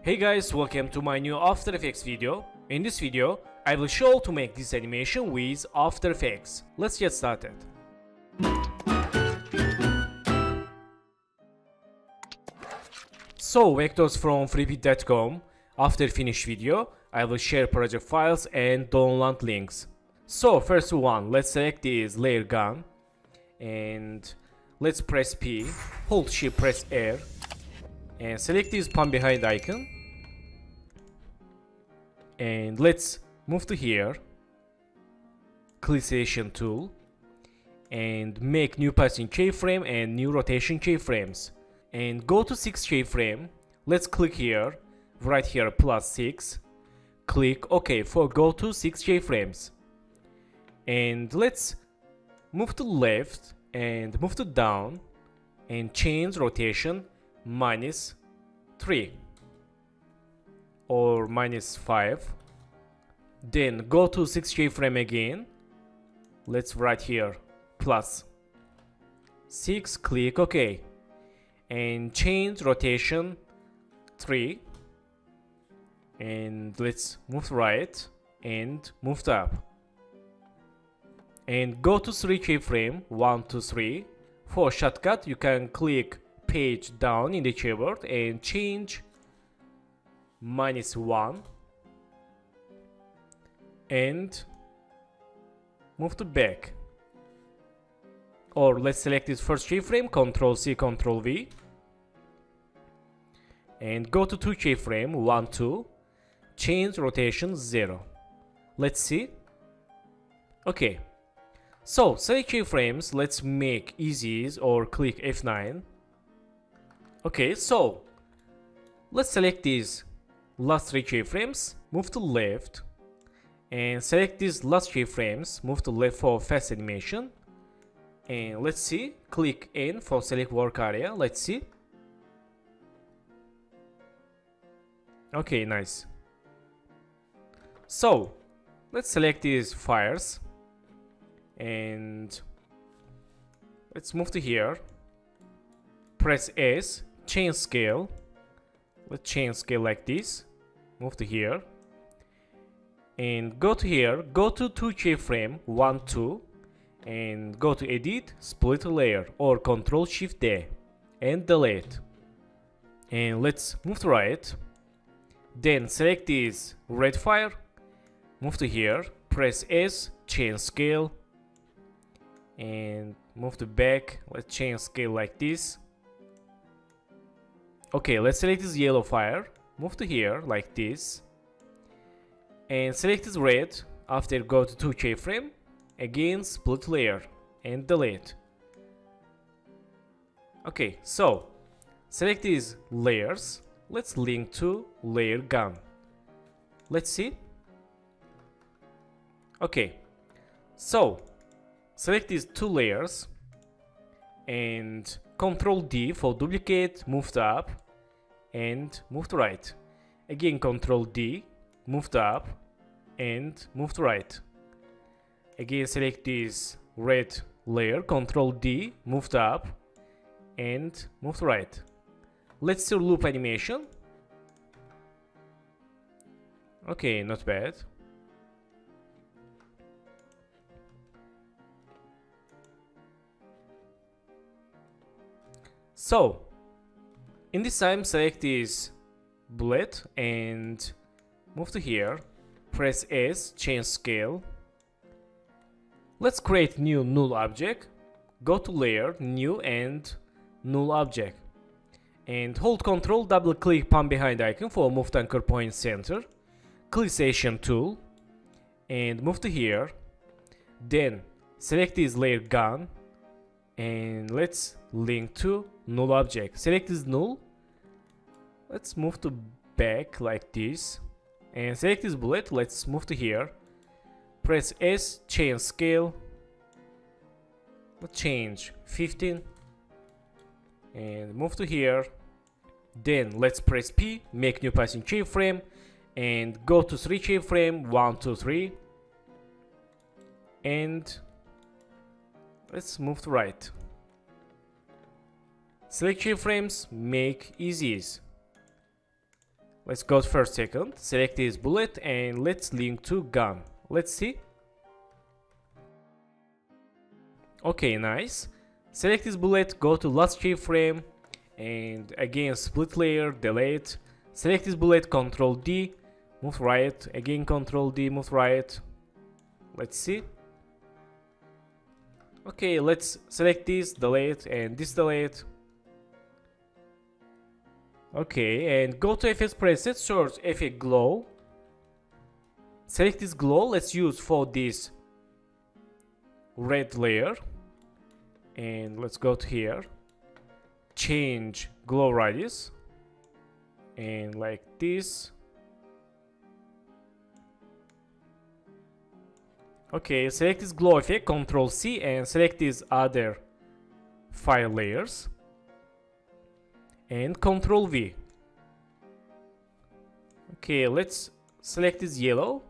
Hey guys, welcome to my new After Effects video. In this video, I will show how to make this animation with After Effects. Let's get started. So, vectors from freepik.com. After finish video, I will share project files and download links. So, first one, let's select this layer gun. And let's press P, hold shift, press R. And select this pan behind icon. And let's move to here, click selection tool, and make new passing keyframe and new rotation keyframes. And go to 6 keyframe, let's click here, right here +6, click OK for go to 6 keyframes. And let's move to left and move to down and change rotation -3. Or -5. Then go to 6 keyframe again. Let's write here +6, click OK. And change rotation 3. And let's move right and move up. And go to 3 keyframe, 1, 2, 3. For shortcut, you can click page down in the keyboard and change -1 and move to back. Or let's select this first keyframe, Ctrl C, Ctrl V, and go to 2 keyframe, 1, 2, change rotation 0. Let's see. Okay, so select keyframes, let's make easies or click F9. Okay, so let's select these last 3 keyframes, move to left, and select these last keyframes, move to left for fast animation. And let's see, click N for select work area, let's see. Okay, nice. So, let's select these fires, and let's move to here, press S, change scale. Let's change scale like this. Move to here. And go to here. Go to 2 keyframe, 1, 2. And go to edit, split layer. Or Ctrl Shift D. And delete. And let's move to right. Then select this red fire. Move to here. Press S, change scale. And move to back. Let's change scale like this. Okay, let's select this yellow fire, move to here like this, and select this red. After go to 2 keyframe, again split layer and delete. Okay, so select these layers, let's link to layer gun. Let's see. Okay, so select these 2 layers and Ctrl D for duplicate, move to up and move to right. Again Ctrl D, move to up and move to right. Again select this red layer, Ctrl D, move to up and move to right. Let's see loop animation. Okay, not bad. So, in this time, select this bullet and move to here. Press S, change scale. Let's create new null object. Go to layer, new and null object. And hold Ctrl, double click pan behind icon for move to anchor point center. Click selection tool and move to here. Then select this layer gun and let's link to null object. Select this null. Let's move to back like this. And select this bullet. Let's move to here. Press S, change scale. Let's change 15. And move to here. Then let's press P, make new passing keyframe. And go to 3 keyframe, 1, 2, 3. And let's move to right. Select keyframes, make easies. Let's go to first second, select this bullet and let's link to gun. Let's see. Okay, nice. Select this bullet, go to last keyframe and again split layer, delete. Select this bullet, Ctrl D, move right, again Ctrl D, move right. Let's see. Okay, let's select this, delete, and this delete. Okay, and go to FX preset, search effect glow. Select this glow, let's use for this red layer. And let's go to here. Change glow radius. And like this. Okay, select this glow effect, Ctrl C, and select these other 5 layers. And Ctrl V. Okay, let's select this yellow.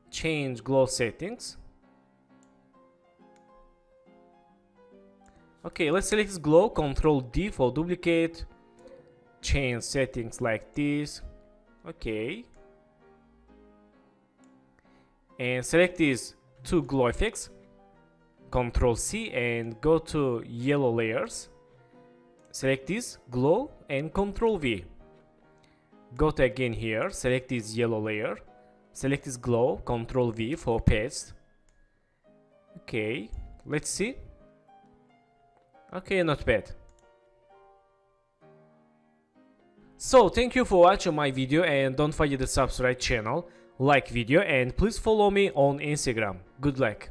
Change glow settings. Okay, let's select this glow, Ctrl D for duplicate. Change settings like this. Okay. And select these 2 glow effects, Ctrl C, and go to yellow layers. Select this glow and Ctrl V. Go to again here, select this yellow layer. Select this glow, Ctrl V for paste. Okay, let's see. Okay, not bad. So, thank you for watching my video and don't forget to subscribe channel, like video and please follow me on Instagram. Good luck.